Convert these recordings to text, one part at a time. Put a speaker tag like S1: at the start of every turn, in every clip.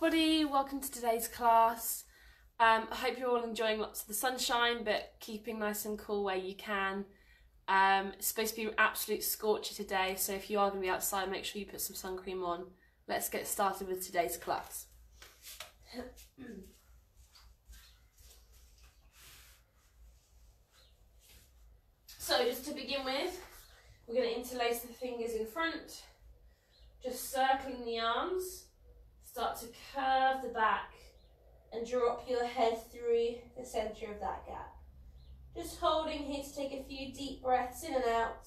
S1: everybody, welcome to today's class. I hope you're all enjoying lots of the sunshine but keeping nice and cool where you can. It's supposed to be absolute scorcher today, so if you are going to be outside, make sure you put some sun cream on. Let's get started with today's class. So just to begin with, we're going to interlace the fingers in front, just circling the arms. Start to curve the back and drop your head through the centre of that gap. Just holding here to take a few deep breaths in and out.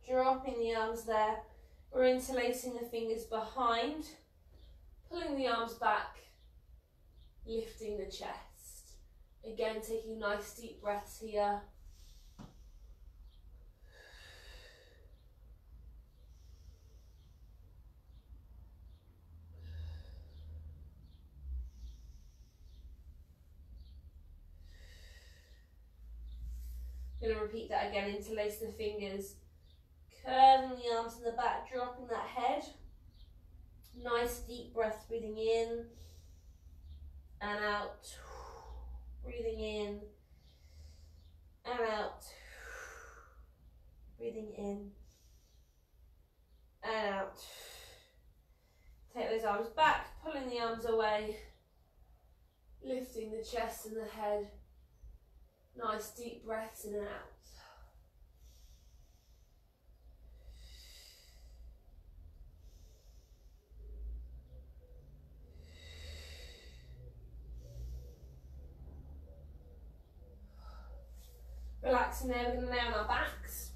S1: Dropping the arms there. We're interlacing the fingers behind, pulling the arms back, lifting the chest. Again, taking nice deep breaths here. Going to repeat that again, interlace the fingers, curving the arms in the back, dropping that head. Nice deep breath, breathing in and out, breathing in and out, breathing in and out. Take those arms back, pulling the arms away, lifting the chest and the head. Nice deep breaths in and out. Relaxing there, we're going to lay on our backs.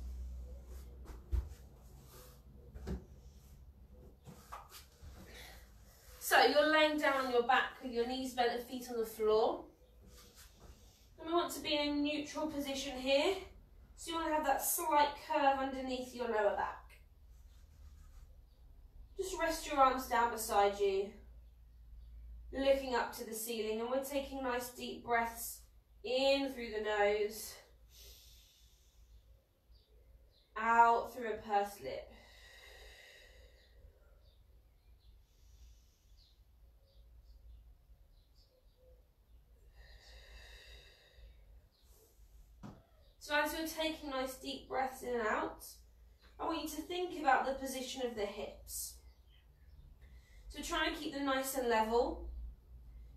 S1: So you're laying down on your back with your knees bent and feet on the floor. And we want to be in a neutral position here. So you want to have that slight curve underneath your lower back. Just rest your arms down beside you, looking up to the ceiling, and we're taking nice deep breaths in through the nose, out through a pursed lip. So as you're taking nice deep breaths in and out, I want you to think about the position of the hips. So try and keep them nice and level.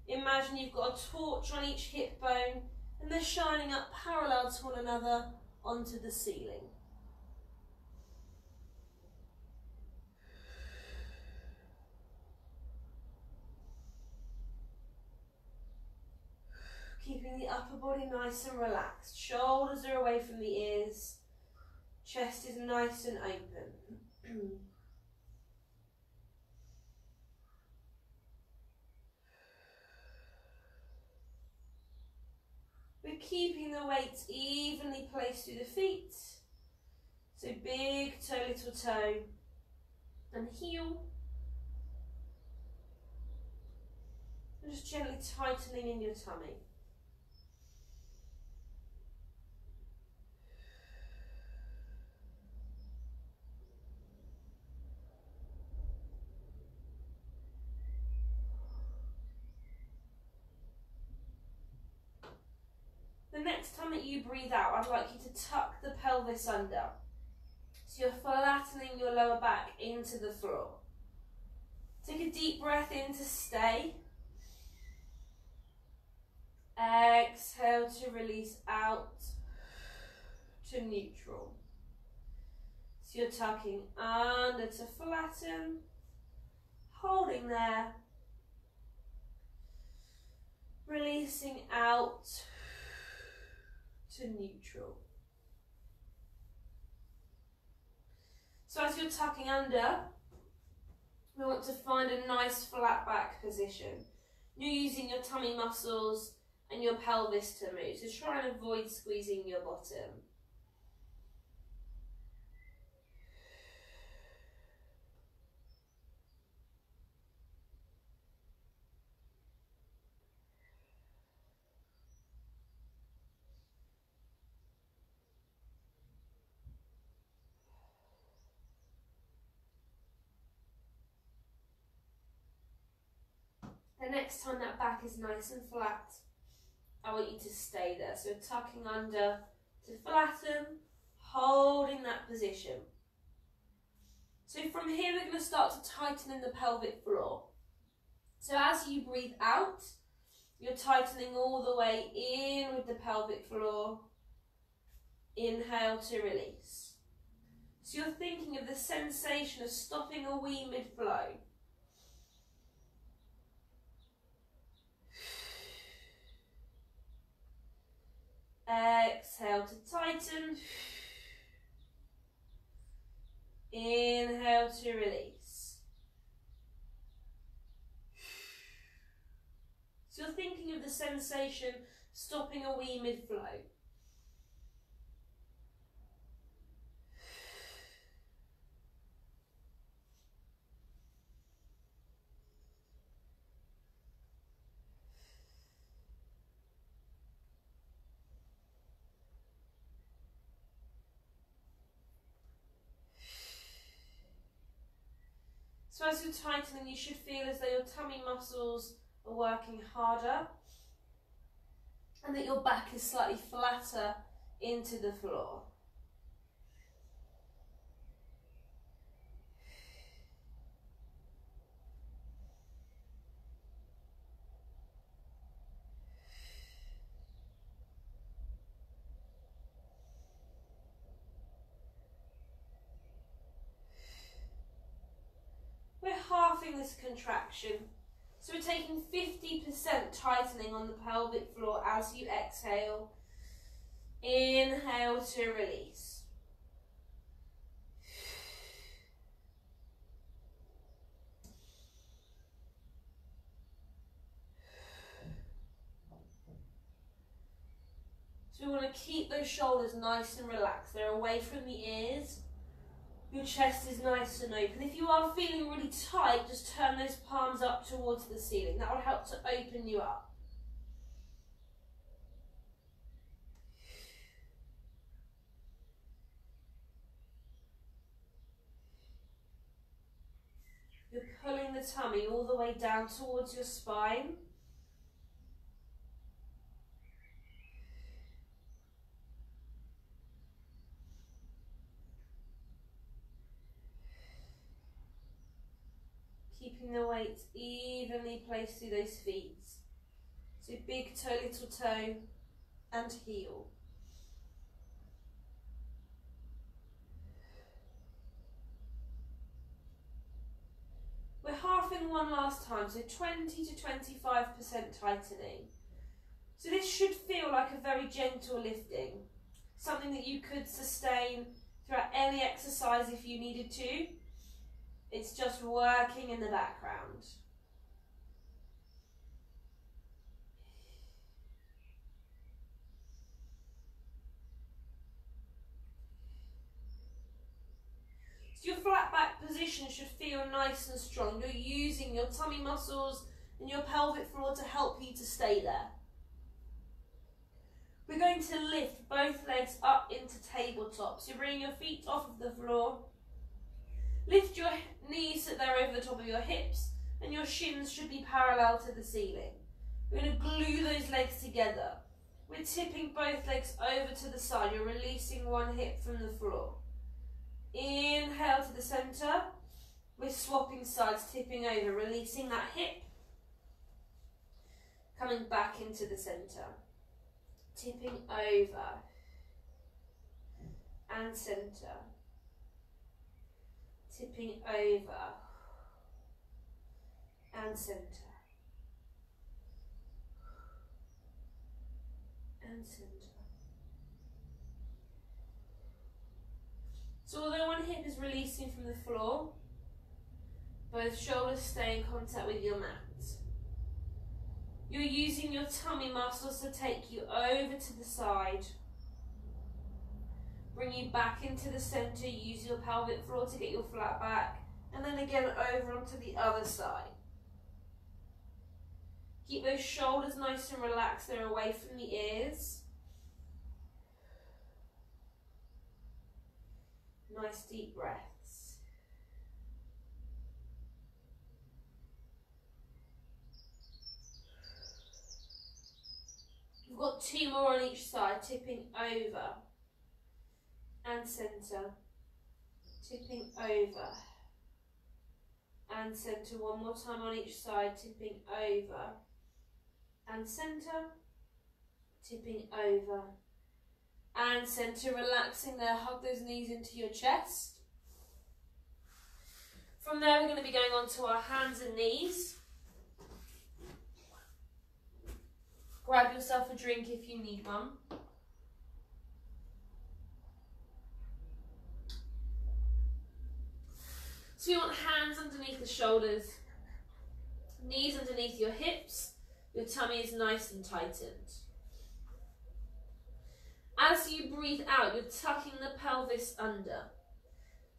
S1: Imagine you've got a torch on each hip bone and they're shining up parallel to one another onto the ceiling. Keeping the upper body nice and relaxed. Shoulders are away from the ears. Chest is nice and open. We're keeping the weight evenly placed through the feet. So big toe, little toe, and heel. And just gently tightening in your tummy. The next time that you breathe out, I'd like you to tuck the pelvis under. So you're flattening your lower back into the floor. Take a deep breath in to stay. Exhale to release out to neutral. So you're tucking under to flatten, holding there, releasing out to neutral. So as you're tucking under, we want to find a nice flat back position. You're using your tummy muscles and your pelvis to move, so try and avoid squeezing your bottom. The next time that back is nice and flat, I want you to stay there. So tucking under to flatten, holding that position. So from here we're going to start to tighten in the pelvic floor. So as you breathe out, you're tightening all the way in with the pelvic floor. Inhale to release. So you're thinking of the sensation of stopping a wee mid-flow. Exhale to tighten. Inhale to release. So you're thinking of the sensation stopping a wee mid-flow. So as you're tightening, you should feel as though your tummy muscles are working harder and that your back is slightly flatter into the floor. We're halving this contraction. So we're taking 50% tightening on the pelvic floor as you exhale. Inhale to release. So we want to keep those shoulders nice and relaxed. They're away from the ears. Your chest is nice and open. If you are feeling really tight, just turn those palms up towards the ceiling. That will help to open you up. You're pulling the tummy all the way down towards your spine. Keeping the weight evenly placed through those feet. So big toe, little toe, and heel. We're halving one last time, so 20 to 25% tightening. So this should feel like a very gentle lifting, something that you could sustain throughout any exercise if you needed to. It's just working in the background. So your flat back position should feel nice and strong. You're using your tummy muscles and your pelvic floor to help you to stay there. We're going to lift both legs up into tabletop. So you're bringing your feet off of the floor. Lift your knees so they're over the top of your hips and your shins should be parallel to the ceiling. We're going to glue those legs together. We're tipping both legs over to the side. You're releasing one hip from the floor. Inhale to the centre. We're swapping sides, tipping over, releasing that hip. Coming back into the centre. Tipping over and centre. Tipping over and centre. And centre. So although one hip is releasing from the floor, both shoulders stay in contact with your mat. You're using your tummy muscles to take you over to the side. Bring you back into the centre, use your pelvic floor to get your flat back, and then again over onto the other side. Keep those shoulders nice and relaxed, they're away from the ears. Nice deep breaths. hold 2 more on each side, tipping over and centre, tipping over and centre. One more time on each side, tipping over and centre, tipping over and centre. Relaxing there, hug those knees into your chest. From there we're going to be going on to our hands and knees. Grab yourself a drink if you need one. So you want hands underneath the shoulders, knees underneath your hips, your tummy is nice and tightened. As you breathe out, you're tucking the pelvis under.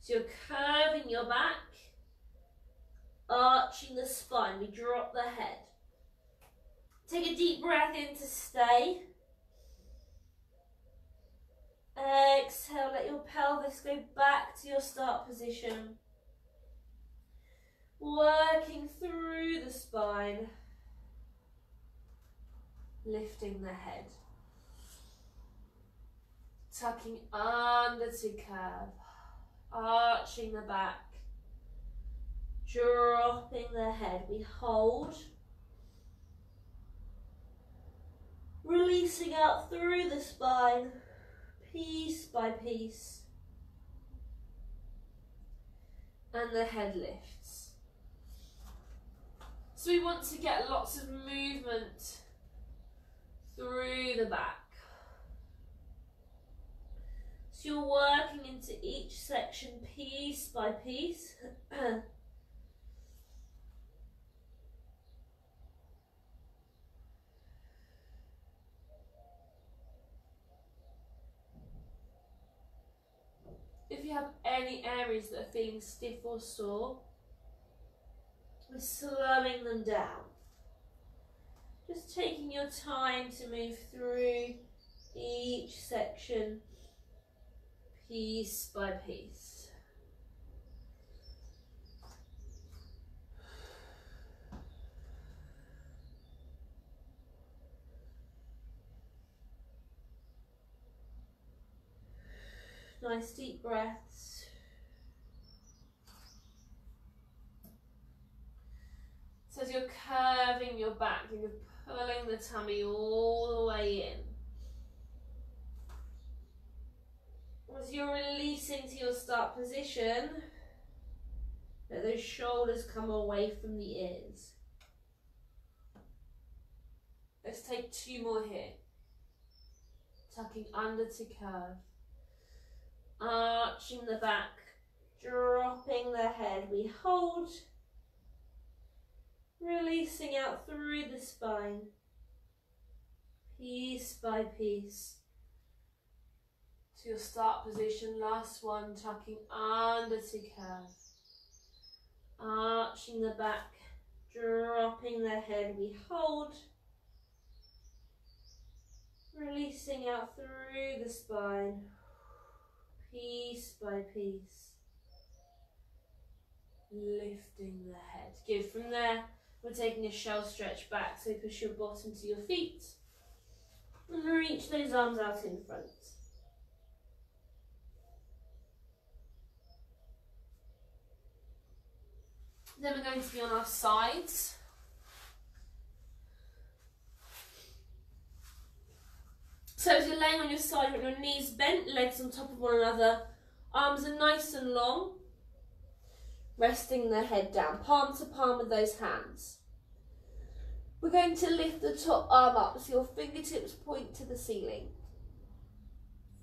S1: So you're curving your back, arching the spine, we drop the head. Take a deep breath in to stay. Exhale, let your pelvis go back to your start position. Working through the spine, lifting the head. Tucking under to curve, arching the back, dropping the head. We hold, releasing out through the spine, piece by piece, and the head lifts. So we want to get lots of movement through the back. So you're working into each section piece by piece. If you have any areas that are feeling stiff or sore, we're slowing them down. Just taking your time to move through each section, piece by piece. Nice deep breaths. So as you're curving your back, you're pulling the tummy all the way in. As you're releasing to your start position, let those shoulders come away from the ears. Let's take 2 more here. Tucking under to curve. Arching the back, dropping the head. We hold, releasing out through the spine, piece by piece. To your start position, last one, tucking under to curve. Arching the back, dropping the head. We hold, releasing out through the spine, piece by piece, lifting the head. Good. From there, we're taking a shell stretch back, so push your bottom to your feet and reach those arms out in front. Then we're going to be on our sides. So as you're laying on your side with your knees bent, legs on top of one another, arms are nice and long, resting the head down, palm to palm with those hands. We're going to lift the top arm up so your fingertips point to the ceiling.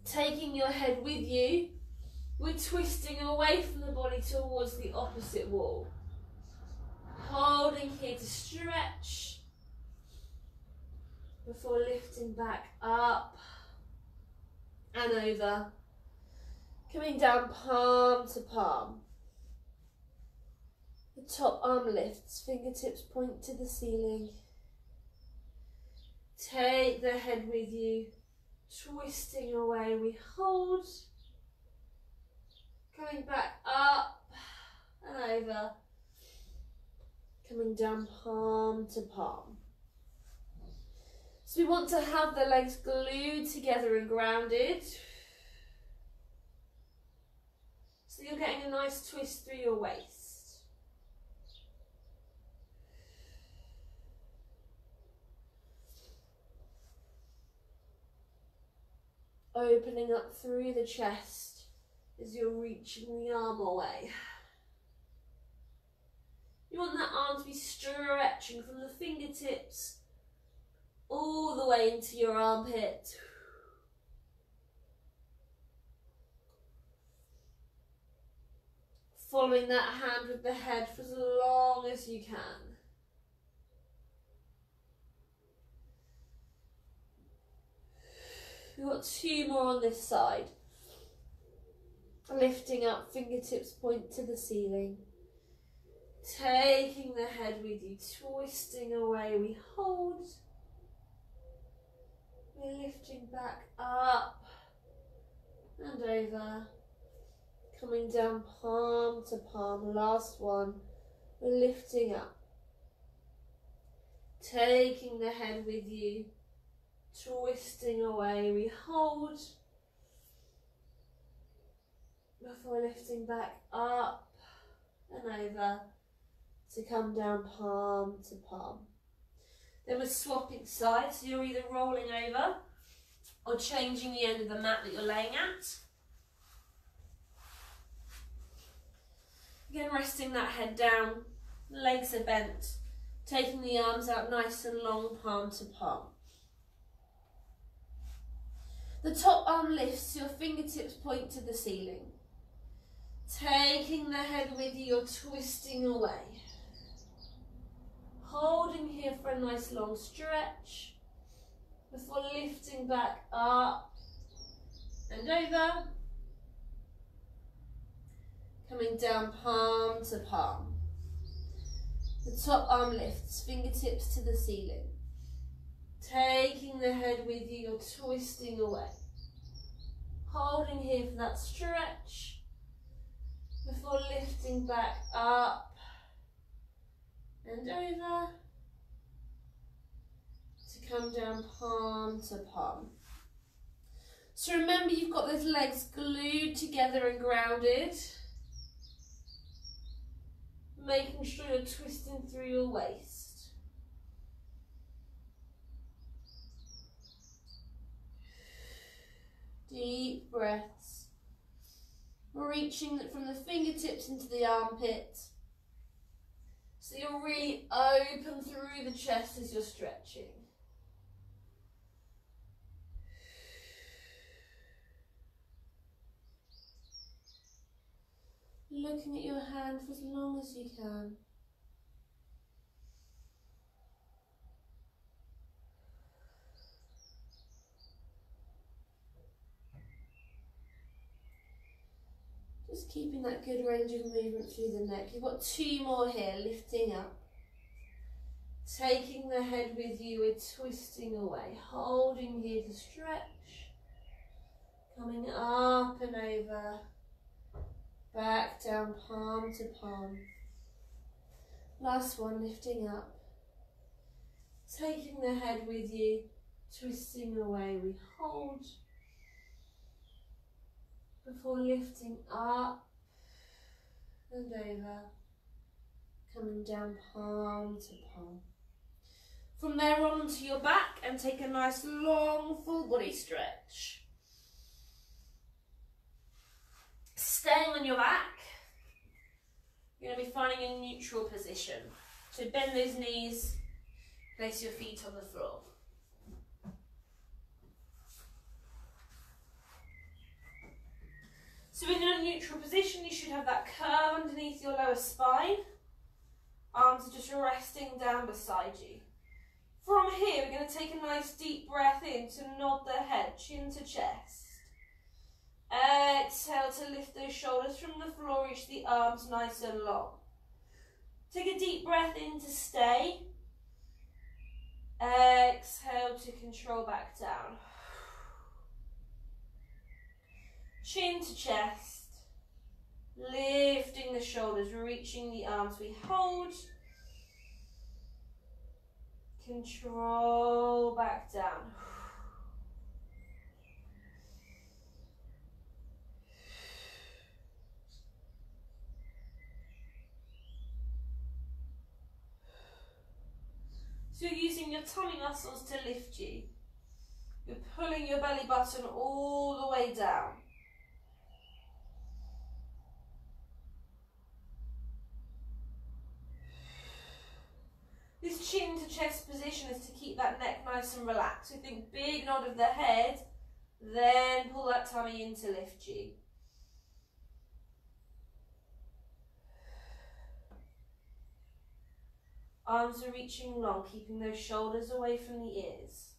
S1: Taking your head with you, we're twisting away from the body towards the opposite wall. Holding here to stretch before lifting back up and over. Coming down palm to palm. The top arm lifts, fingertips point to the ceiling. Take the head with you, twisting away. We hold. Coming back up and over. Coming down palm to palm. So we want to have the legs glued together and grounded. So you're getting a nice twist through your waist. Opening up through the chest as you're reaching the arm away. You want that arm to be stretching from the fingertips all the way into your armpit. Following that hand with the head for as long as you can. We've got 2 more on this side. Lifting up, fingertips point to the ceiling. Taking the head with you, twisting away, we hold. We're lifting back up and over. Coming down palm to palm, last one. We're lifting up. Taking the head with you, twisting away, we hold. Before lifting back up and over to come down palm to palm. Then we're swapping sides, so you're either rolling over or changing the end of the mat that you're laying at. Again, resting that head down, legs are bent, taking the arms out nice and long, palm to palm. The top arm lifts, your fingertips point to the ceiling. Taking the head with you, you're twisting away. Holding here for a nice long stretch before lifting back up and over. Coming down palm to palm. The top arm lifts, fingertips to the ceiling. Taking the head with you, you're twisting away. Holding here for that stretch before lifting back up and over to come down palm to palm. So remember, you've got those legs glued together and grounded, making sure you're twisting through your waist. Deep breaths, reaching from the fingertips into the armpit. So you're really open through the chest as you're stretching. Looking at your hand for as long as you can. Just keeping that good range of movement through the neck. You've got 2 more here, lifting up. Taking the head with you, we're twisting away. Holding here to stretch. Coming up and over. Back down, palm to palm. Last one, lifting up. Taking the head with you, twisting away, we hold. Before lifting up and over, coming down palm to palm. From there on to your back and take a nice long full body stretch. Staying on your back, you're going to be finding a neutral position. So bend those knees, place your feet on the floor. So in a neutral position, you should have that curve underneath your lower spine. Arms are just resting down beside you. From here, we're going to take a nice deep breath in to nod the head, chin to chest. Exhale to lift those shoulders from the floor, reach the arms nice and long. Take a deep breath in to stay. Exhale to control back down. Chin to chest, lifting the shoulders, reaching the arms, we hold. Control back down. So you're using your tummy muscles to lift you. You're pulling your belly button all the way down. This chin to chest position is to keep that neck nice and relaxed. So think big nod of the head, then pull that tummy in to lift you. Arms are reaching long, keeping those shoulders away from the ears.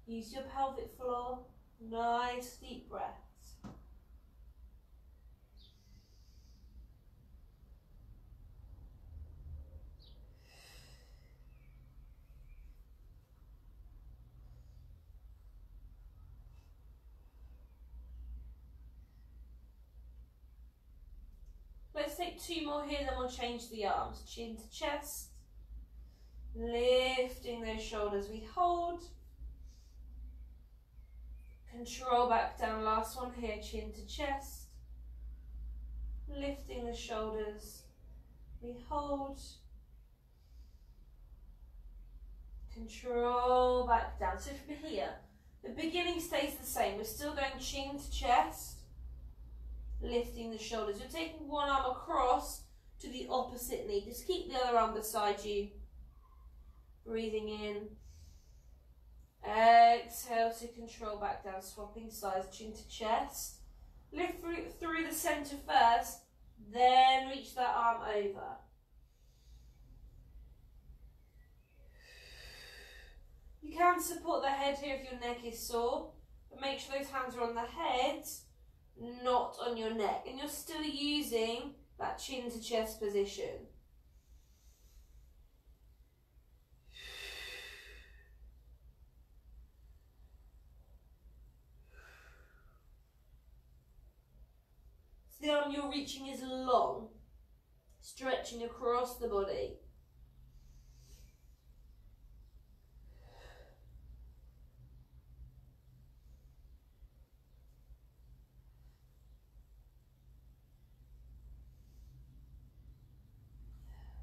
S1: Use your pelvic floor, nice deep breaths. Let's take 2 more here, then we'll change the arms. Chin to chest, lifting those shoulders, we hold. Control back down, last one here, chin to chest, lifting the shoulders, we hold. Control back down. So from here, the beginning stays the same. We're still going chin to chest, lifting the shoulders. You're taking one arm across to the opposite knee. Just keep the other arm beside you. Breathing in. Exhale to control back down, swapping sides, chin to chest. Lift through the centre first, then reach that arm over. You can support the head here if your neck is sore, but make sure those hands are on the head, not on your neck. And you're still using that chin to chest position. So the arm you're reaching is long, stretching across the body.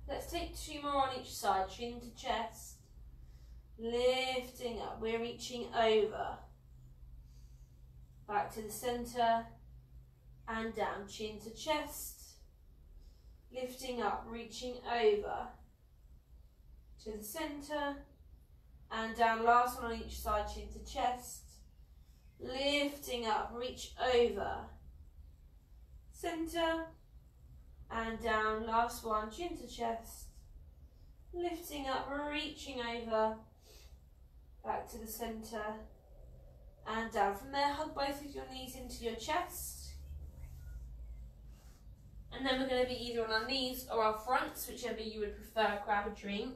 S1: Let's take 2 more on each side, chin to chest, lifting up, we're reaching over, back to the centre and down, chin to chest, lifting up, reaching over, to the centre and down, last one on each side, chin to chest, lifting up, reach over, centre, and down, last one, chin to chest, lifting up, reaching over, back to the centre, and down. From there, hug both of your knees into your chest. And then we're going to be either on our knees or our fronts, whichever you would prefer. Grab a drink.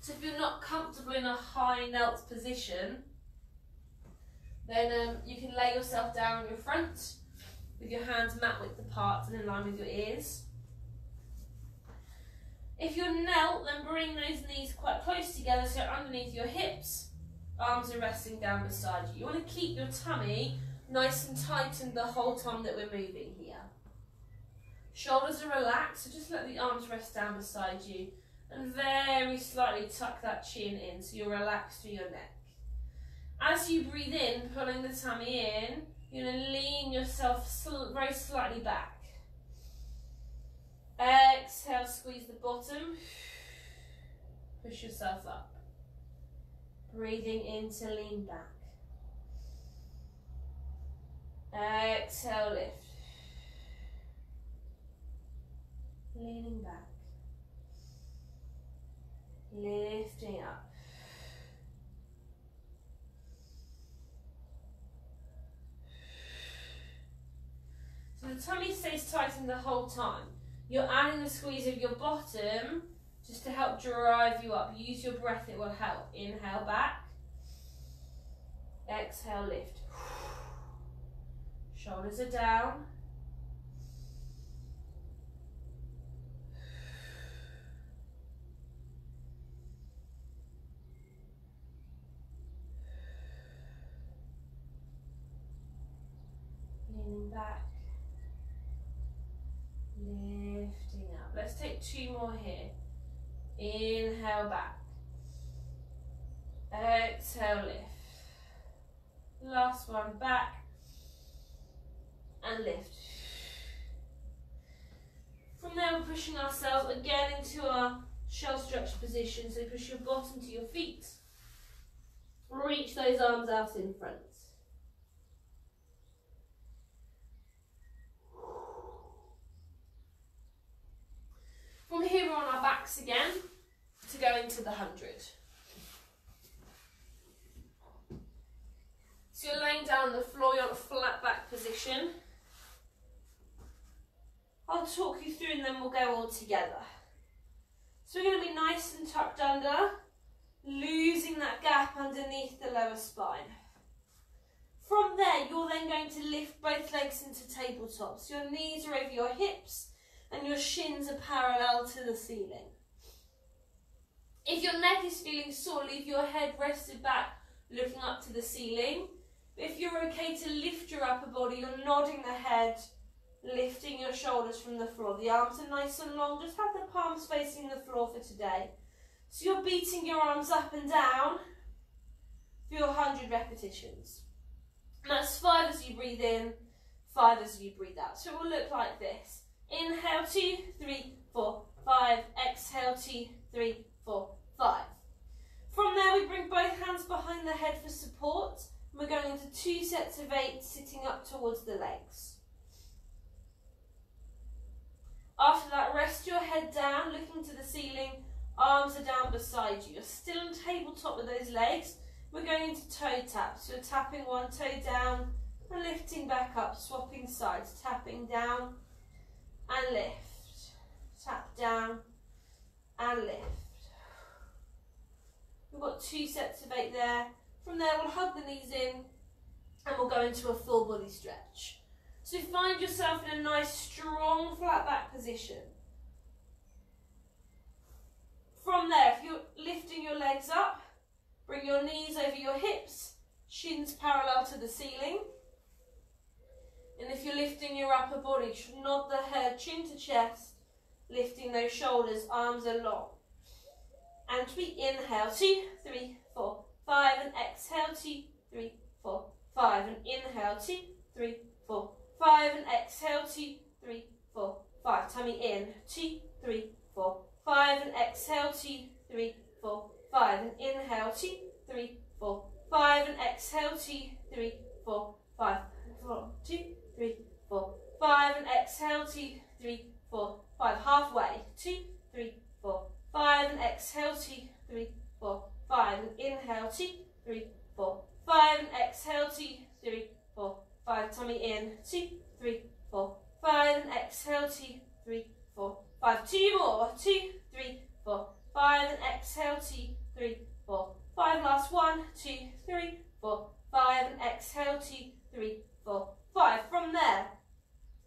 S1: So if you're not comfortable in a high knelt position, then you can lay yourself down on your front with your hands mat width apart and in line with your ears. If you're knelt, then bring those knees quite close together so underneath your hips, arms are resting down beside you. You want to keep your tummy nice and tightened the whole time that we're moving here. Shoulders are relaxed, so just let the arms rest down beside you and very slightly tuck that chin in so you're relaxed through your neck. As you breathe in, pulling the tummy in, you're going to lean yourself very slightly back. Exhale, squeeze the bottom. Push yourself up. Breathing in to lean back. Exhale, lift. Leaning back. Lifting up. stays tightened the whole time. You're adding the squeeze of your bottom just to help drive you up. Use your breath, it will help. Inhale back. Exhale, lift. Shoulders are down. Leaning back. Lifting up. Let's take 2 more here. Inhale back. Exhale, lift. Last one, back and lift. From there, we're pushing ourselves again into our shell stretch position. So push your bottom to your feet. Reach those arms out in front. From here, we're on our backs again to go into the 100. So you're laying down on the floor, you're on a flat back position. I'll talk you through and then we'll go all together. So we're going to be nice and tucked under, losing that gap underneath the lower spine. From there, you're then going to lift both legs into tabletop. So your knees are over your hips and your shins are parallel to the ceiling. If your neck is feeling sore, leave your head rested back, looking up to the ceiling. If you're okay to lift your upper body, you're nodding the head, lifting your shoulders from the floor. The arms are nice and long, just have the palms facing the floor for today. So you're beating your arms up and down for your 100 repetitions. And that's 5 as you breathe in, 5 as you breathe out. So it will look like this. Inhale, 2, 3, 4, 5. Exhale, 2, 3, 4, 5. From there, we bring both hands behind the head for support. We're going into 2 sets of 8, sitting up towards the legs. After that, rest your head down, looking to the ceiling. Arms are down beside you. You're still on tabletop with those legs. We're going into toe taps. So you're tapping one toe down and lifting back up, swapping sides. Tapping down and lift. Tap down and lift. We've got 2 sets of 8 there. From there, we'll hug the knees in and we'll go into a full body stretch. So find yourself in a nice, strong, flat back position. From there, if you're lifting your legs up, bring your knees over your hips, shins parallel to the ceiling. And if you're lifting your upper body, nod the head, chin to chest, lifting those shoulders, arms are long. And we inhale, 2, 3, 4, 5, and exhale, 2, 3, 4, 5, and inhale, 2, 3, 4, 5, and exhale, 2, 3, 4, 5. Tummy in, 2, 3, 4, 5, and exhale, 2, 3, 4, 5, and inhale, 2, 3, 4, 5, and exhale, 2, 3, 4, 5, 2, 3, 4, 5, and exhale, 2, 3, 4, 5. Halfway, 2, 3, 4, 5, and exhale, 2, 3, 4, 5, and inhale, 2, 3, 4, 5, and exhale, 2, 3, 4, 5. Tummy in, 2, 3, 4, 5, and exhale, 2, 3, 4, 5. 2 more, 2, 3, 4, 5, and exhale, 2, 3, 4, 5. Last 1, 2, 3, 4, 5, and exhale, 2, 3, 4, 5. From there,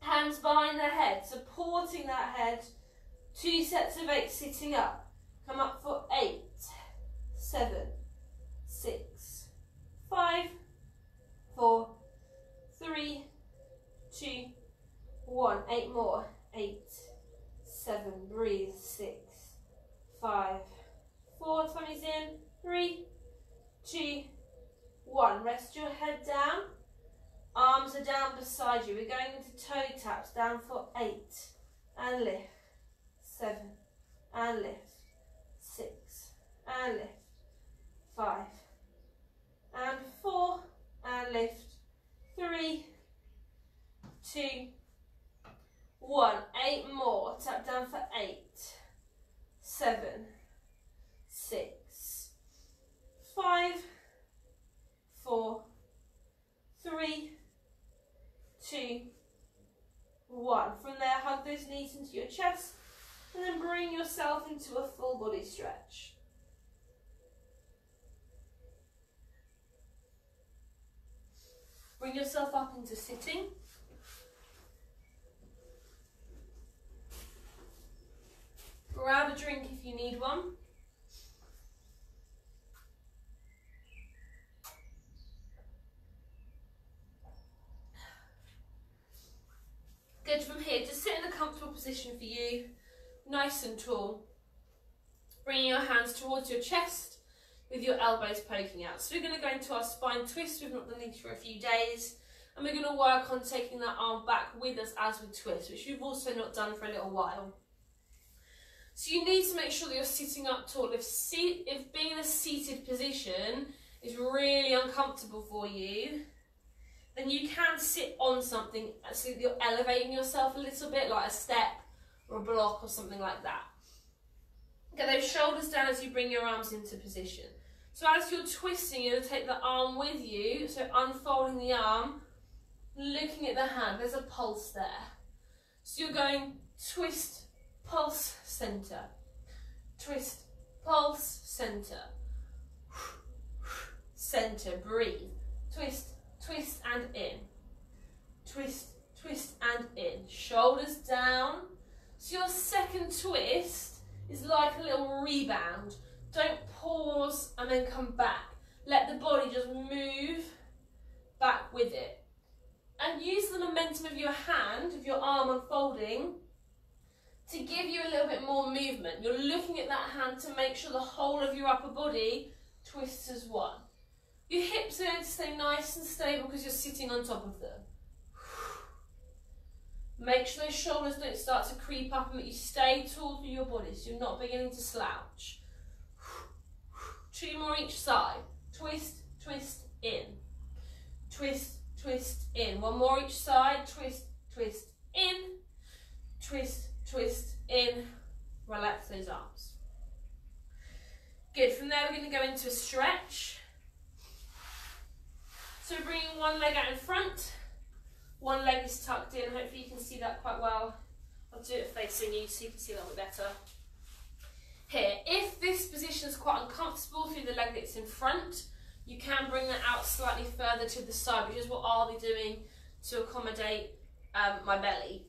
S1: hands behind the head, supporting that head. 2 sets of 8 sitting up. Come up for 8, 7, 6, 5, 4, 3, 2, 1. 8 more. 8, 7. Breathe. 6, 5, 4. Tummies in. 3, 2, 1. Rest your head down. Arms are down beside you. We're going into toe taps. Down for 8. And lift. 7. And lift. 6. And lift. 5. And 4. And lift. 3, 2, 1. 8 more. Tap down for 8, 7, 6, 5, 4, 3, 2, 1. those knees into your chest, and then bring yourself into a full body stretch. Bring yourself up into sitting. Grab a drink if you need one. Good. From here, just sit in a comfortable position for you, nice and tall. Bringing your hands towards your chest with your elbows poking out. So we're going to go into our spine twist. We've not done these for a few days. And we're going to work on taking that arm back with us as we twist, which we've also not done for a little while. So you need to make sure that you're sitting up tall. If being in a seated position is really uncomfortable for you, then you can sit on something so you're elevating yourself a little bit, like a step or a block or something like that. Get those shoulders down as you bring your arms into position. So as you're twisting, you're going to take the arm with you, so unfolding the arm, looking at the hand, there's a pulse there. So you're going twist, pulse, centre. Twist, pulse, centre. Centre, breathe. Twist, twist and in. Twist, twist and in. Shoulders down. So your second twist is like a little rebound. Don't pause and then come back. Let the body just move back with it. And use the momentum of your hand, of your arm unfolding, to give you a little bit more movement. You're looking at that hand to make sure the whole of your upper body twists as one. Your hips are going to stay nice and stable because you're sitting on top of them. Make sure those shoulders don't start to creep up and that you stay tall through your body so you're not beginning to slouch. 2 more each side. Twist, twist, in. Twist, twist, in. 1 more each side. Twist, twist, in. Twist, twist, in. Relax those arms. Good. From there we're going to go into a stretch. So we're bringing one leg out in front. One leg is tucked in. Hopefully you can see that quite well. I'll do it facing you so you can see a little bit better. Here, if this position is quite uncomfortable through the leg that's in front, you can bring that out slightly further to the side, which is what I'll be doing to accommodate my belly.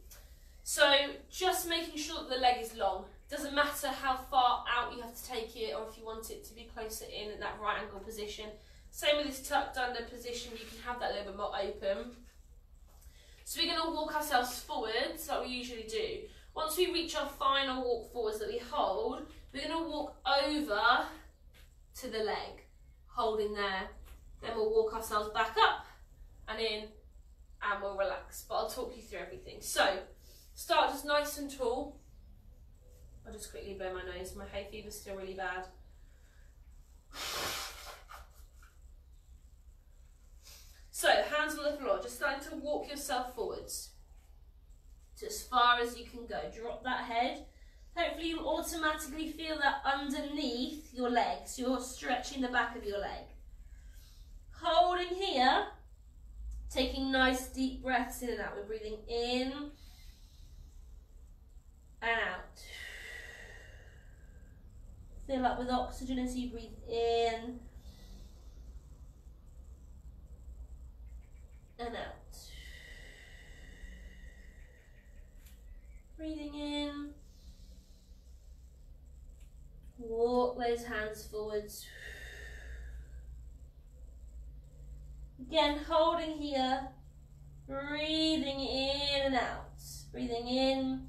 S1: So just making sure that the leg is long. Doesn't matter how far out you have to take it or if you want it to be closer in at that right angle position. Same with this tucked under position, you can have that a little bit more open. So we're going to walk ourselves forwards like we usually do. Once we reach our final walk forwards that we hold, we're going to walk over to the leg, holding there. Then we'll walk ourselves back up and in, and we'll relax. But I'll talk you through everything. So, start just nice and tall. I'll just quickly blow my nose. My hay fever's still really bad. So, hands on the floor, just starting to walk yourself forwards to as far as you can go. Drop that head. Hopefully you automatically feel that underneath your legs. You're stretching the back of your leg. Holding here, taking nice deep breaths in and out. We're breathing in and out. Fill up with oxygen as you breathe in and out. Breathing in. Walk those hands forwards. Again, holding here. Breathing in and out. Breathing in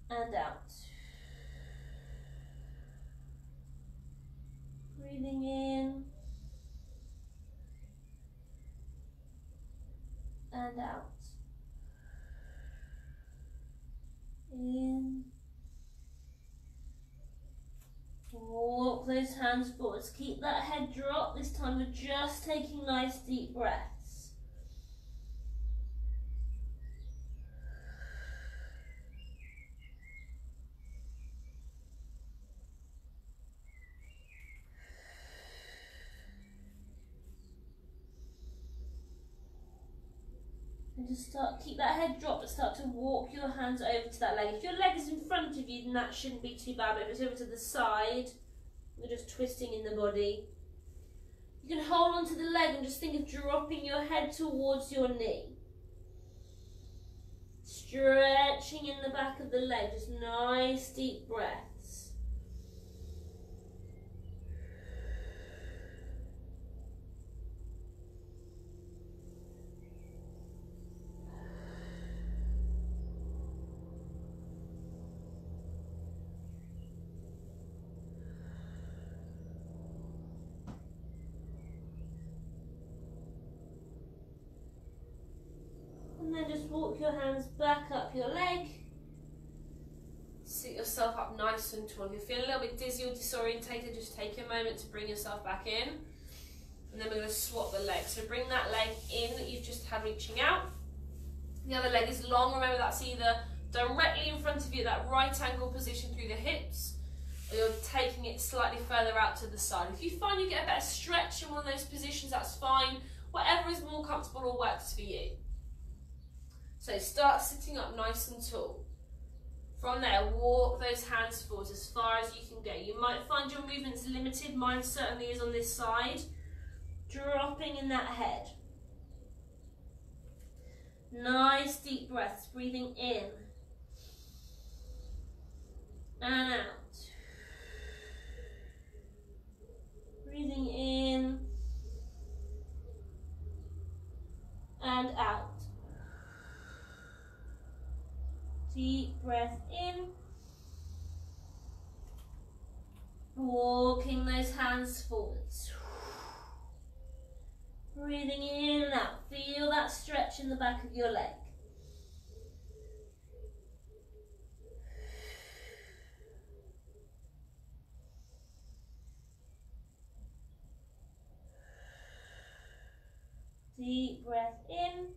S1: and out. Breathing in and out. In. Walk those hands forwards. Keep that head drop. This time we're just taking nice deep breaths. And just keep that head drop, but start to walk your hands over to that leg. If your leg is in front of you, then that shouldn't be too bad, but if it's over to the side, you're just twisting in the body. You can hold onto the leg and just think of dropping your head towards your knee. Stretching in the back of the leg, just nice deep breaths. And then just walk your hands back up your leg. Sit yourself up nice and tall. If you feel a little bit dizzy or disorientated, just take a moment to bring yourself back in. And then we're going to swap the legs. So bring that leg in that you've just had reaching out. The other leg is long. Remember, that's either directly in front of you, that right angle position through the hips, or you're taking it slightly further out to the side. If you find you get a better stretch in one of those positions, that's fine. Whatever is more comfortable or works for you. So start sitting up nice and tall. From there, walk those hands forward as far as you can go. You might find your movement's limited. Mine certainly is on this side. Dropping in that head. Nice deep breaths, breathing in and out. Breathing in and out. Deep breath in. Walking those hands forwards. Breathing in and out. Feel that stretch in the back of your leg. Deep breath in.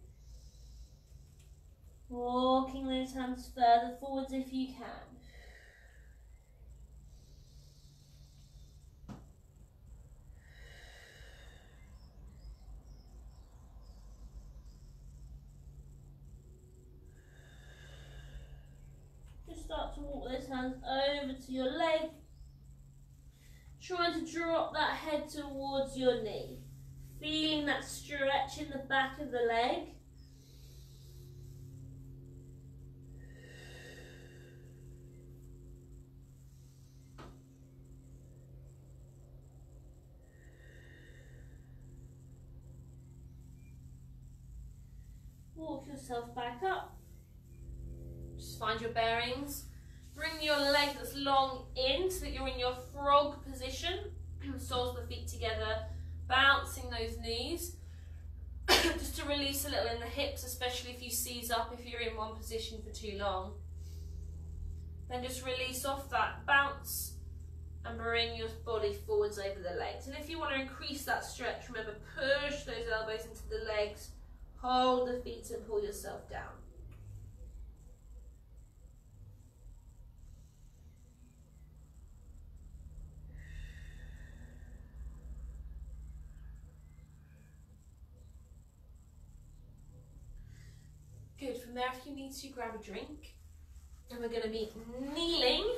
S1: Walking those hands further forwards if you can. Just start to walk those hands over to your leg. Trying to drop that head towards your knee. Feeling that stretch in the back of the leg. Walk yourself back up. Just find your bearings. Bring your leg that's long in so that you're in your frog position. Soles of the feet together, bouncing those knees. Just to release a little in the hips, especially if you seize up if you're in one position for too long. Then just release off that bounce and bring your body forwards over the legs. And if you want to increase that stretch, remember, push those elbows into the legs. Hold the feet and pull yourself down. Good. From there, if you need to, grab a drink. And we're going to be kneeling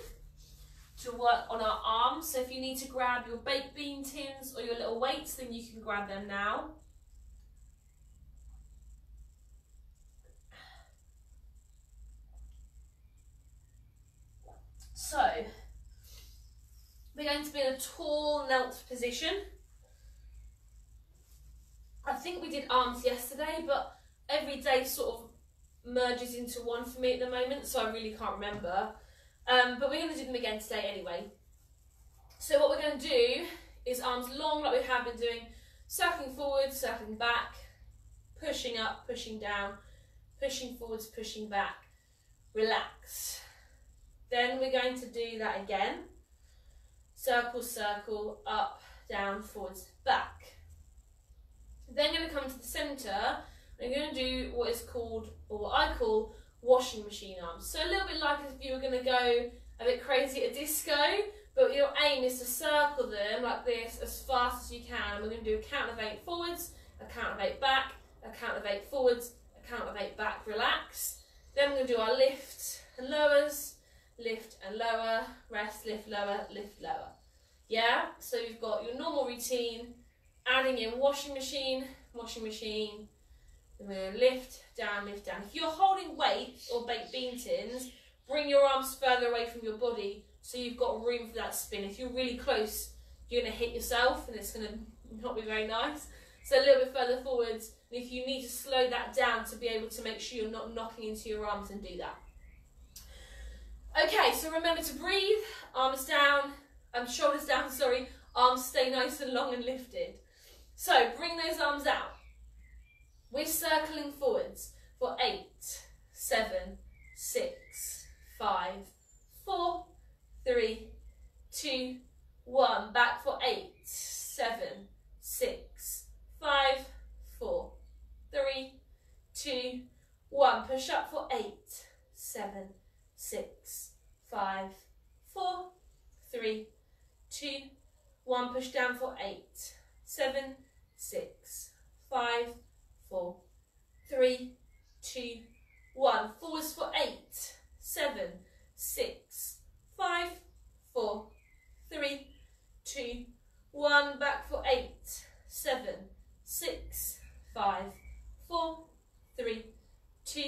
S1: to work on our arms. So if you need to grab your baked bean tins or your little weights, then you can grab them now. So, we're going to be in a tall knelt position. I think we did arms yesterday, but every day sort of merges into one for me at the moment, so I really can't remember. But we're going to do them again today anyway. So what we're going to do is arms long like we have been doing, circling forward, circling back, pushing up, pushing down, pushing forwards, pushing back. Relax. Then we're going to do that again. Circle, circle, up, down, forwards, back. Then going to come to the centre. I'm going to do what is called, or what I call, washing machine arms. So a little bit like if you were going to go a bit crazy at a disco, but your aim is to circle them like this as fast as you can. And we're going to do a count of 8 forwards, a count of 8 back, a count of 8 forwards, a count of 8 back, relax. Then we're going to do our lifts and lowers, lift and lower, rest, lift, lower, lift, lower. Yeah, so you've got your normal routine, adding in washing machine, then we're going to lift down, lift down. If you're holding weight or baked bean tins, bring your arms further away from your body so you've got room for that spin. If you're really close, you're going to hit yourself and it's going to not be very nice. So a little bit further forwards, and if you need to slow that down to be able to make sure you're not knocking into your arms, and do that. Okay, so remember to breathe, arms down, shoulders down, sorry, arms stay nice and long and lifted. So bring those arms out. We're circling forwards for 8, 7, 6, 5, 4, 3, 2, 1. Back for 8, 7, 6, 5, 4, 3, 2, 1. Push up for 8, 7, 6, 5, 4, 3, 2, 1. Push down for 8, 7, 6, 5, 4, 3, 2, 1. Forwards for 8, 7, 6, 5, 4, 3, 2, 1. Back for 8, 7, 6, 5, 4, 3, 2,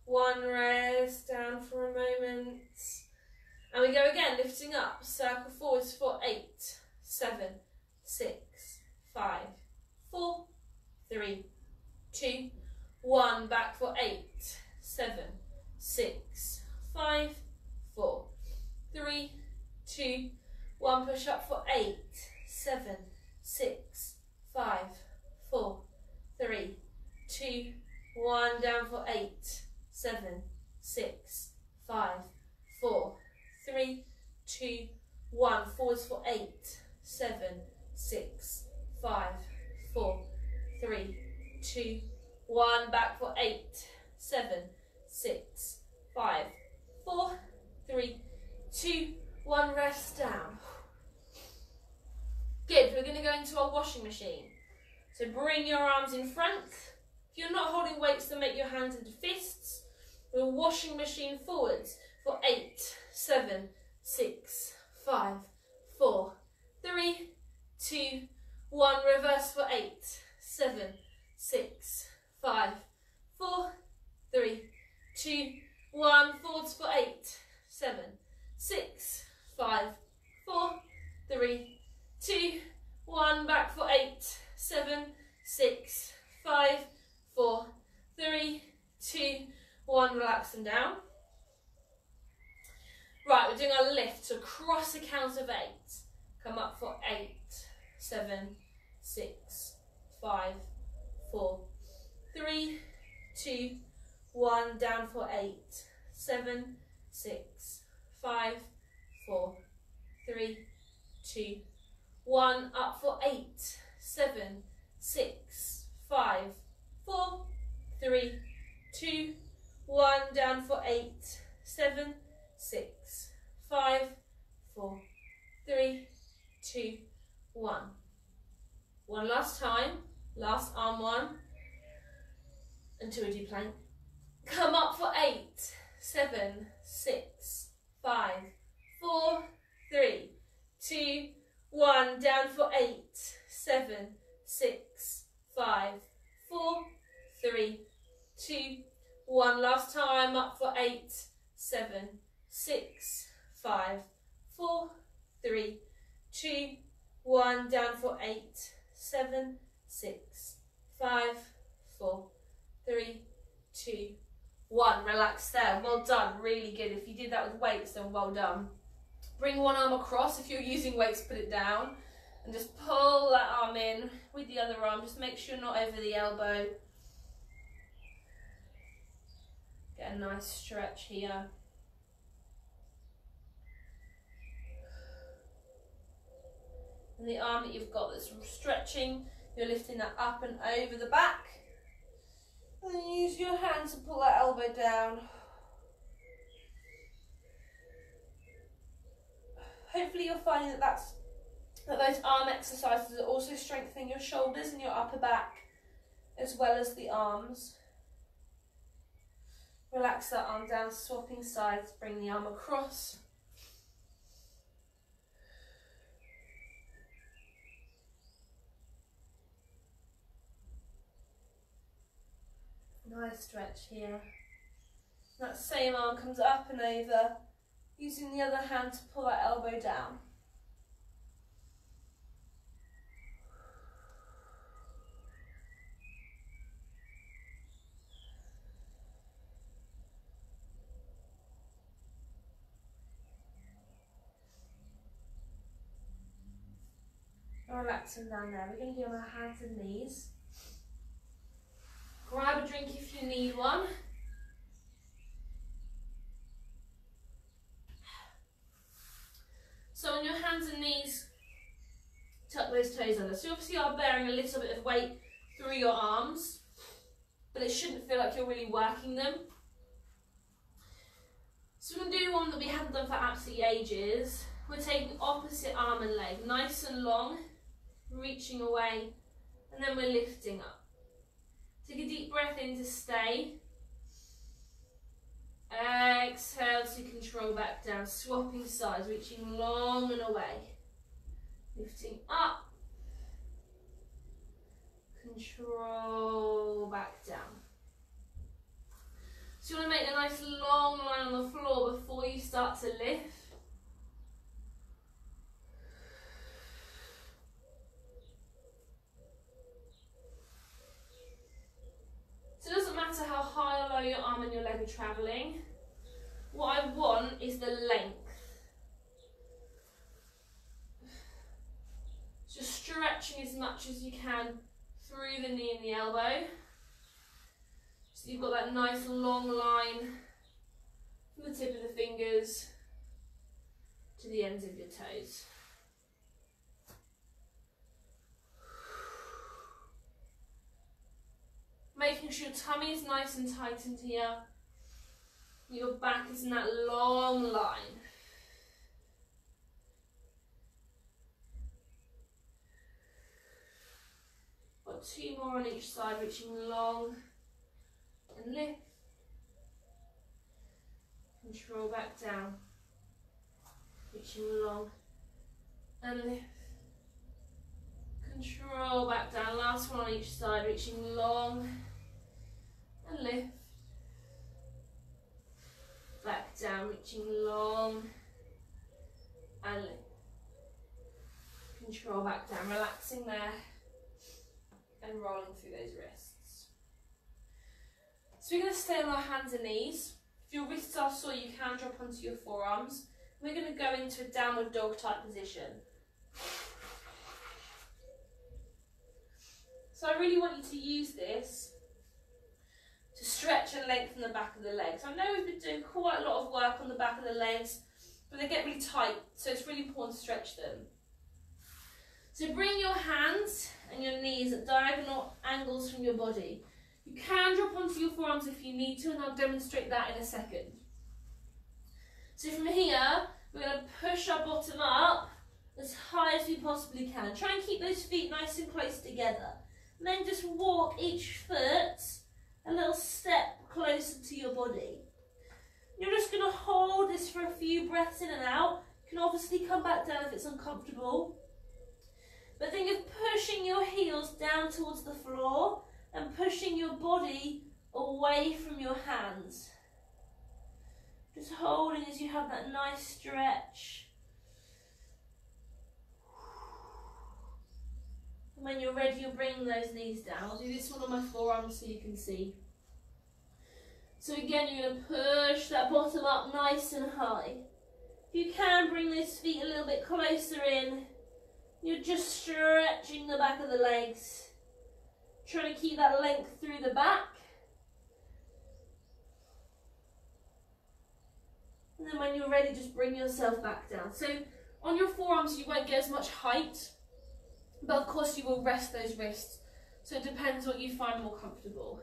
S1: 1. Rest down for a moment. And we go again, lifting up. Circle forwards for 8, 7, 6, 5, 4, 3, 2, 1. Back for 8, 7, 6, 5, 4, 3, 2, 1. Push up for 8, 7, 6, 5, 4, 3, 2, 1. Down for 8, 7, 6, 5, 4, 3, 2, 1. Forwards for 8, 7, 6, 5, 4, 3, 2, 1. Back for 8, 7, 6, 5, 4, 3, 2, 1. Rest down. Good. We're going to go into our washing machine. So bring your arms in front. If you're not holding weights, then make your hands into fists. We're washing machine forwards for 8, 7, 6, 5, 4, 3, 2, 1. Reverse for 8, 7, 6, 5, 4, 3, 2, 1. Forwards for 8, 7, 6, 5, 4, 3, 2, 1. Back for 8, 7, 6, 5, 4, 3, 2, 1. Relax them down. Right, we're doing our lift. So cross a count of 8. Come up for 8, 7, 6, 5, 4, 3, 2, 1. Down for 8, 7, 6, 5, 4, 3, 2, 1. Up for 8, 7, 6, 5, 4, 3, 2, 1. Down for 8, 7, 6, 5, 4, 3, 2, 1. One last time. Last arm one. Until we do plank. Come up for 8, 7, 6, 5, 4, 3, 2, 1. Down for 8, 7, 6, 5, 4, 3, 2, 1. Last time. Up for 8, 7, 6, 5, 4, 3, 2, 1. Down for 8, 7, 6, 5, 4, 3, 2, 1. Relax there. Well done. Really good. If you did that with weights, then well done. Bring one arm across. If you're using weights, put it down. And just pull that arm in with the other arm. Just make sure not over the elbow. Get a nice stretch here. And the arm that you've got that's stretching, you're lifting that up and over the back. And then use your hands to pull that elbow down. Hopefully you're finding that those arm exercises are also strengthening your shoulders and your upper back, as well as the arms. Relax that arm down, swapping sides, bring the arm across. Nice stretch here. That same arm comes up and over, using the other hand to pull that elbow down. Relaxing down there. We're going to be on our hands and knees. Grab a drink if you need one. So on your hands and knees, tuck those toes under. So you obviously are bearing a little bit of weight through your arms, but it shouldn't feel like you're really working them. So we're going to do one that we haven't done for absolutely ages. We're taking opposite arm and leg, nice and long, reaching away, and then we're lifting up. Take a deep breath in to stay. Exhale to control back down, swapping sides, reaching long and away. Lifting up. Control back down. So you want to make a nice long line on the floor before you start to lift. So it doesn't matter how high or low your arm and your leg are travelling. What I want is the length. Just stretching as much as you can through the knee and the elbow. So you've got that nice long line from the tip of the fingers to the ends of your toes. Making sure your tummy is nice and tightened here. Your back is in that long line. Got 2 more on each side, reaching long and lift. Control back down. Reaching long and lift. Control back down. Last one on each side, reaching long and lift. Back down, reaching long and lift. Control back down, relaxing there and rolling through those wrists. So we're going to stay on our hands and knees. If your wrists are sore, you can drop onto your forearms. We're going to go into a downward dog type position. So I really want you to use this to stretch and lengthen the back of the legs. I know we've been doing quite a lot of work on the back of the legs, but they get really tight, so it's really important to stretch them. So bring your hands and your knees at diagonal angles from your body. You can drop onto your forearms if you need to, and I'll demonstrate that in a second. So from here, we're going to push our bottom up as high as we possibly can. Try and keep those feet nice and close together. And then just walk each foot a little step closer to your body. You're just going to hold this for a few breaths in and out. You can obviously come back down if it's uncomfortable. But think of pushing your heels down towards the floor and pushing your body away from your hands. Just holding as you have that nice stretch. And when you're ready, you'll bring those knees down. I'll do this one on my forearms so you can see. So again, you're going to push that bottom up nice and high. If you can, bring those feet a little bit closer in. You're just stretching the back of the legs. Trying to keep that length through the back. And then when you're ready, just bring yourself back down. So on your forearms, you won't get as much height. But of course you will rest those wrists, so it depends what you find more comfortable.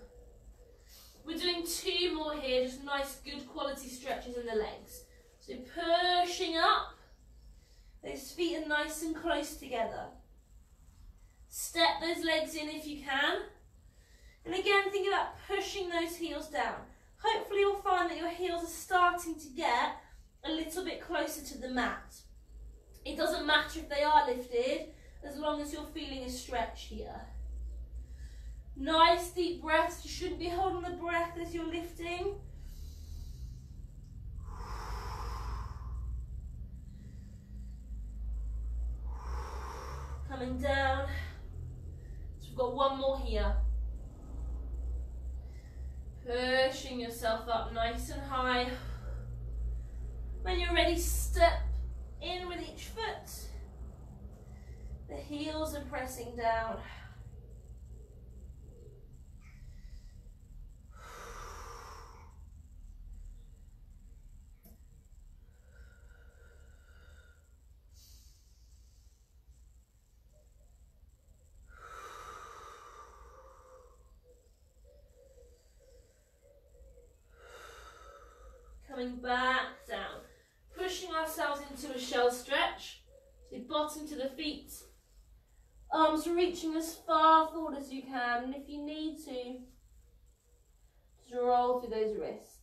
S1: We're doing 2 more here, just nice good quality stretches in the legs. So pushing up, those feet are nice and close together. Step those legs in if you can. And again, think about pushing those heels down. hopefully you'll find that your heels are starting to get a little bit closer to the mat. It doesn't matter if they are lifted, as long as you're feeling a stretch here. Nice deep breaths. You shouldn't be holding the breath as you're lifting. Coming down. So we've got one more here. Pushing yourself up nice and high. When you're ready, step in with each foot. The heels are pressing down. Coming back down, pushing ourselves into a shell stretch. So bottom to the feet, arms reaching as far forward as you can, and if you need to, just roll through those wrists.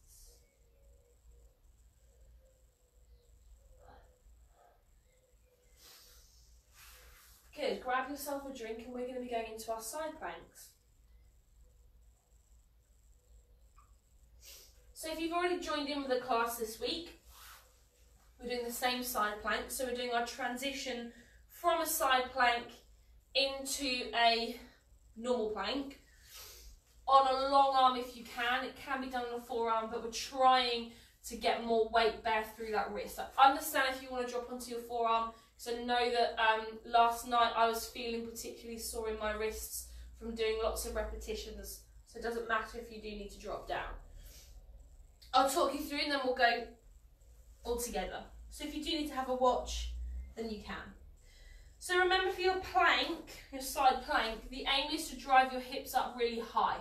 S1: Good, grab yourself a drink and we're going to be going into our side planks. So if you've already joined in with the class this week, we're doing the same side plank. So we're doing our transition from a side plank into a normal plank on a long arm if you can. It can be done on a forearm, but we're trying to get more weight bear through that wrist. I understand if you want to drop onto your forearm, because I know that last night I was feeling particularly sore in my wrists from doing lots of repetitions. So it doesn't matter if you do need to drop down. I'll talk you through and then we'll go all together. So if you do need to have a watch, then you can. So remember, for your plank, your side plank, the aim is to drive your hips up really high.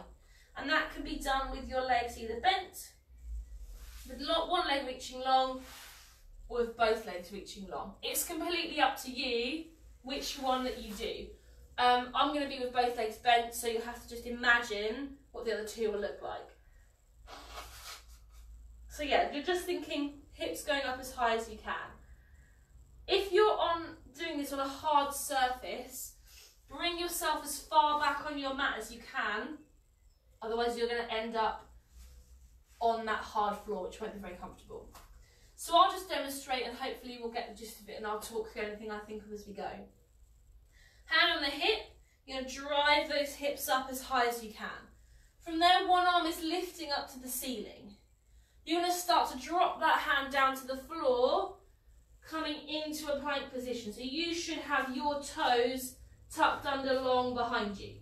S1: And that can be done with your legs either bent, with one leg reaching long, or with both legs reaching long. It's completely up to you which one that you do. I'm going to be with both legs bent, so you'll have to just imagine what the other two will look like. So yeah, you're just thinking hips going up as high as you can. If you're doing this on a hard surface, bring yourself as far back on your mat as you can, otherwise you're going to end up on that hard floor, which won't be very comfortable. So I'll just demonstrate and hopefully we'll get the gist of it, and I'll talk through anything I think of as we go. Hand on the hip, you're going to drive those hips up as high as you can. From there, one arm is lifting up to the ceiling. You're going to start to drop that hand down to the floor, coming into a plank position. So you should have your toes tucked under long behind you.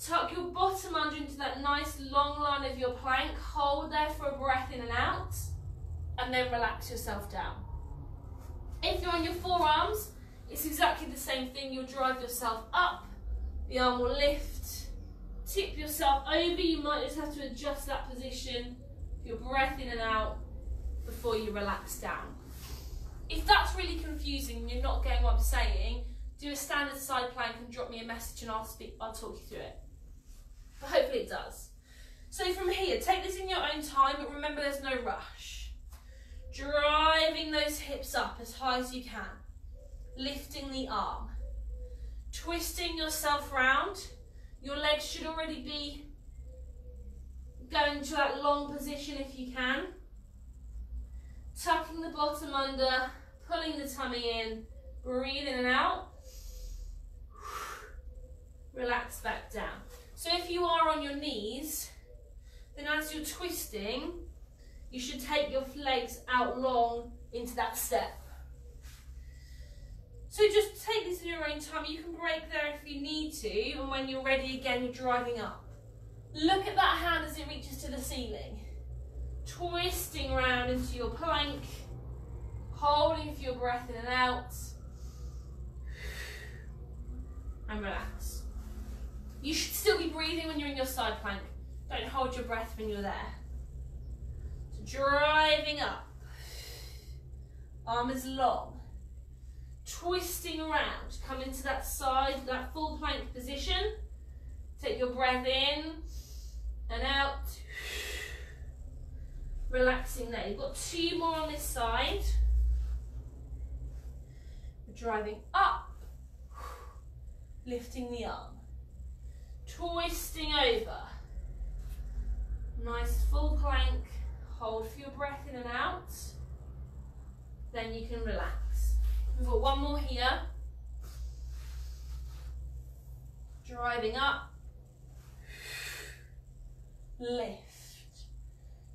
S1: Tuck your bottom under into that nice long line of your plank. Hold there for a breath in and out, and then relax yourself down. If you're on your forearms, it's exactly the same thing. You'll drive yourself up, the arm will lift, tip yourself over. You might just have to adjust that position. Your breath in and out before you relax down. If that's really confusing and you're not getting what I'm saying, do a standard side plank and drop me a message and I'll talk you through it. But hopefully it does. So from here, take this in your own time, but remember there's no rush. Driving those hips up as high as you can. Lifting the arm. Twisting yourself round. Your legs should already be going to that long position if you can. Tucking the bottom under, pulling the tummy in, breathe in and out. Relax back down. So if you are on your knees, then as you're twisting, you should take your legs out long into that step. So just take this in your own time. You can break there if you need to, and when you're ready again, you're driving up. Look at that hand as it reaches to the ceiling. Twisting around into your plank, holding for your breath in and out, and relax. You should still be breathing when you're in your side plank. Don't hold your breath when you're there. So driving up, arm is long, twisting around, come into that side, that full plank position. Take your breath in and out. Relaxing there. You've got 2 more on this side. We're driving up, lifting the arm, twisting over. Nice full plank. Hold for your breath in and out. Then you can relax. We've got 1 more here. Driving up, lift,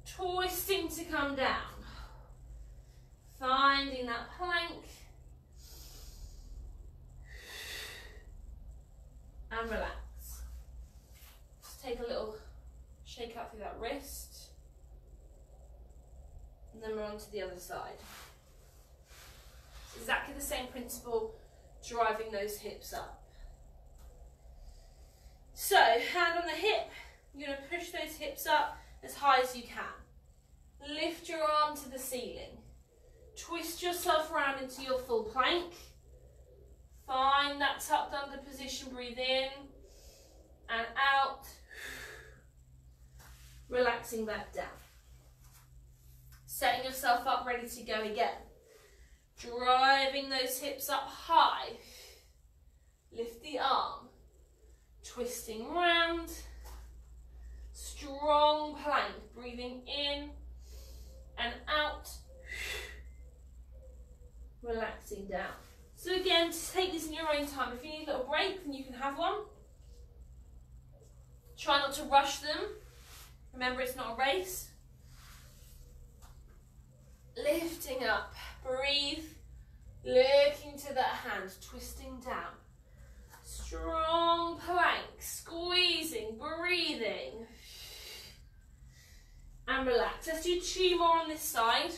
S1: twisting to come down, finding that plank, and relax. Just take a little shake out through that wrist, and then we're on to the other side. It's exactly the same principle, driving those hips up. So, hand on the hip, you're going to push those hips up as high as you can. Lift your arm to the ceiling. Twist yourself around into your full plank. Find that tucked under position, breathe in and out. Relaxing back down. Setting yourself up, ready to go again. Driving those hips up high. Lift the arm. Twisting round, strong plank, breathing in and out, relaxing down. So again, to take this in your own time. If you need a little break, then you can have one. Try not to rush them. Remember, it's not a race. Lifting up, breathe, looking to that hand, twisting down. Strong plank, squeezing, breathing, and relax. Let's do 2 more on this side.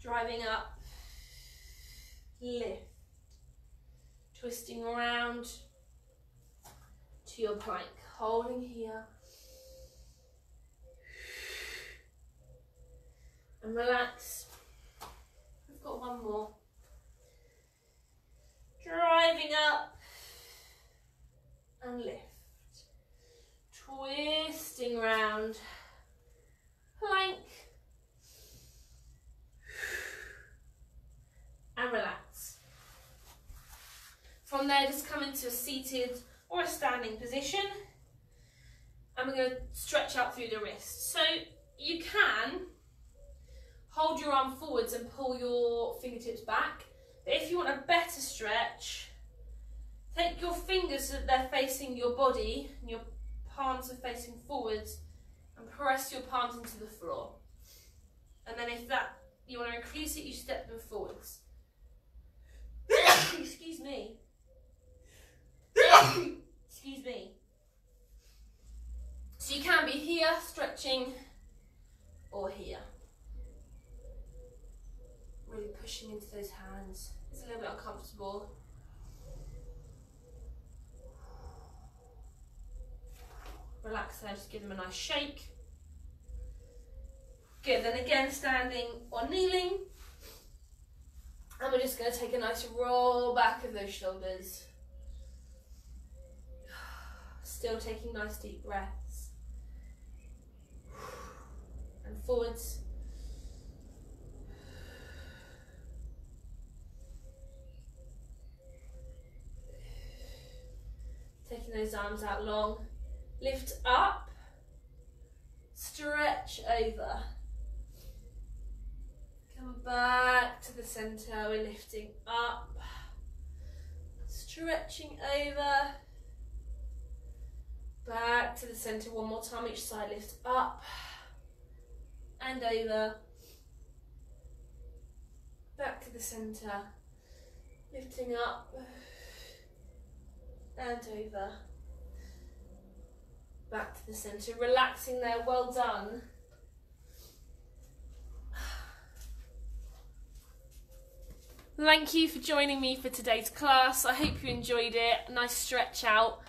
S1: Driving up, lift, twisting around to your plank, holding here, and relax. We've got 1 more. Driving up and lift, twisting round, plank, and relax. From there, just come into a seated or a standing position, and we're going to stretch out through the wrists. So you can hold your arm forwards and pull your fingertips back. But if you want a better stretch, take your fingers so that they're facing your body and your palms are facing forwards, and press your palms into the floor. And then if you want to increase it, you step them forwards. Excuse me. Excuse me. So you can be here, stretching, or here. Really pushing into those hands. It's a little bit uncomfortable. Relax there, just give them a nice shake. Good, then again standing or kneeling. And we're just going to take a nice roll back of those shoulders. Still taking nice deep breaths. And forwards. Taking those arms out long. Lift up. Stretch over. Come back to the centre. We're lifting up. Stretching over. Back to the centre. One more time each side. Lift up. And over. Back to the centre. Lifting up. And over. Back to the centre. Relaxing there. Well done. Thank you for joining me for today's class. I hope you enjoyed it. A nice stretch out.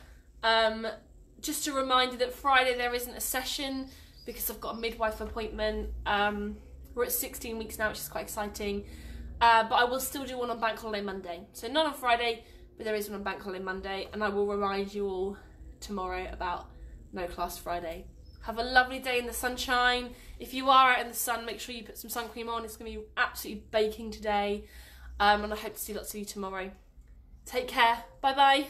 S1: Just a reminder that Friday there isn't a session because I've got a midwife appointment. We're at 16 weeks now, which is quite exciting. But I will still do one on Bank Holiday Monday. So not on Friday, but there is one on Bank Holiday Monday. And I will remind you all tomorrow about no class Friday.
S2: Have a lovely day in the sunshine. If you are out in the sun, make sure you put some sun cream on. It's going to be absolutely baking today. And I hope to see lots of you tomorrow. Take care. Bye bye.